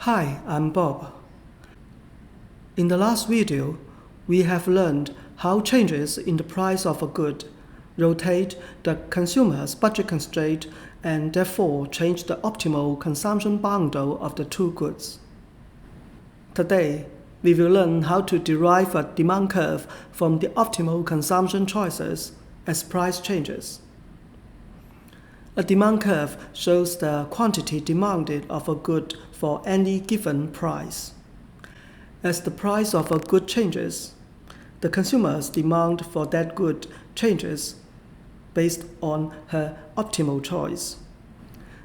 Hi, I'm Bob. In the last video, we have learned how changes in the price of a good rotate the consumer's budget constraint and therefore change the optimal consumption bundle of the two goods. Today, we will learn how to derive a demand curve from the optimal consumption choices as price changes. A demand curve shows the quantity demanded of a good for any given price. As the price of a good changes, the consumer's demand for that good changes based on her optimal choice.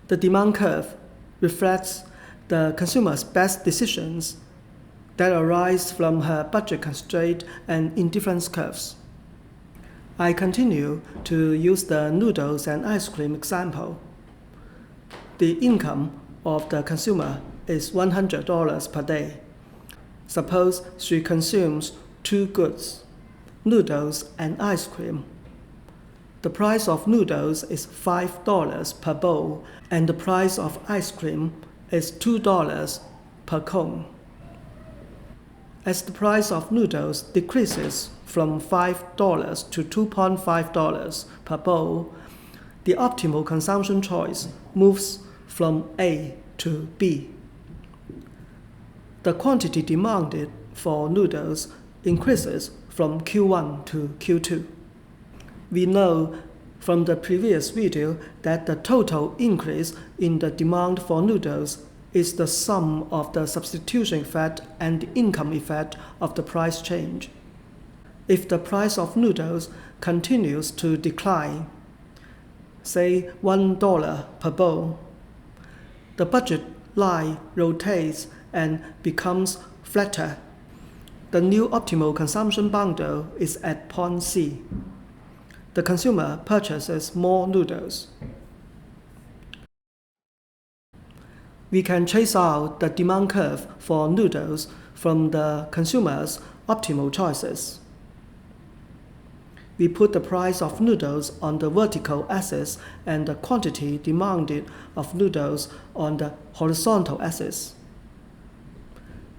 The demand curve reflects the consumer's best decisions that arise from her budget constraint and indifference curves. I continue to use the noodles and ice cream example. The income of the consumer is $100 per day. Suppose she consumes two goods, noodles and ice cream. The price of noodles is $5 per bowl and the price of ice cream is $2 per cone. As the price of noodles decreases from $5 to $2.5 per bowl, the optimal consumption choice moves from A to B. The quantity demanded for noodles increases from Q1 to Q2. We know from the previous video that the total increase in the demand for noodles is the sum of the substitution effect and the income effect of the price change. If the price of noodles continues to decline, say $1 per bowl, the budget line rotates and becomes flatter. The new optimal consumption bundle is at point C. The consumer purchases more noodles. We can trace out the demand curve for noodles from the consumer's optimal choices. We put the price of noodles on the vertical axis and the quantity demanded of noodles on the horizontal axis.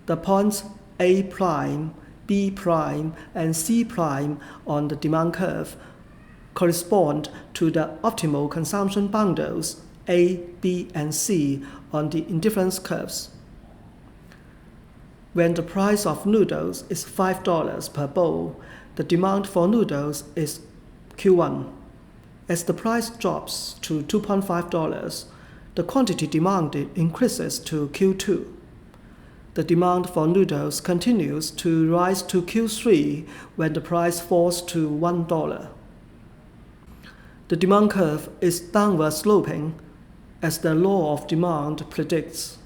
The points A prime, B prime, and C prime on the demand curve correspond to the optimal consumption bundles A, B, and C on the indifference curves. When the price of noodles is $5 per bowl, the demand for noodles is Q1. As the price drops to $2.5, the quantity demanded increases to Q2. The demand for noodles continues to rise to Q3 when the price falls to $1. The demand curve is downward sloping as the law of demand predicts.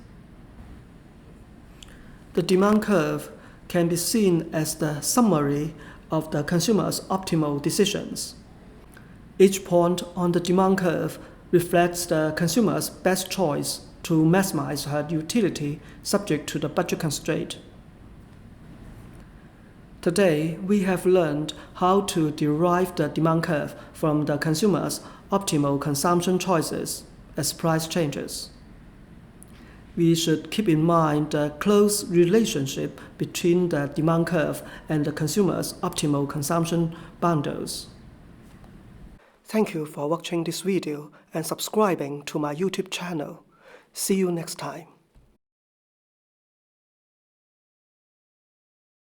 The demand curve can be seen as the summary of the consumer's optimal decisions. Each point on the demand curve reflects the consumer's best choice to maximize her utility subject to the budget constraint. Today, we have learned how to derive the demand curve from the consumer's optimal consumption choices as price changes. We should keep in mind the close relationship between the demand curve and the consumer's optimal consumption bundles. Thank you for watching this video and subscribing to my YouTube channel. See you next time.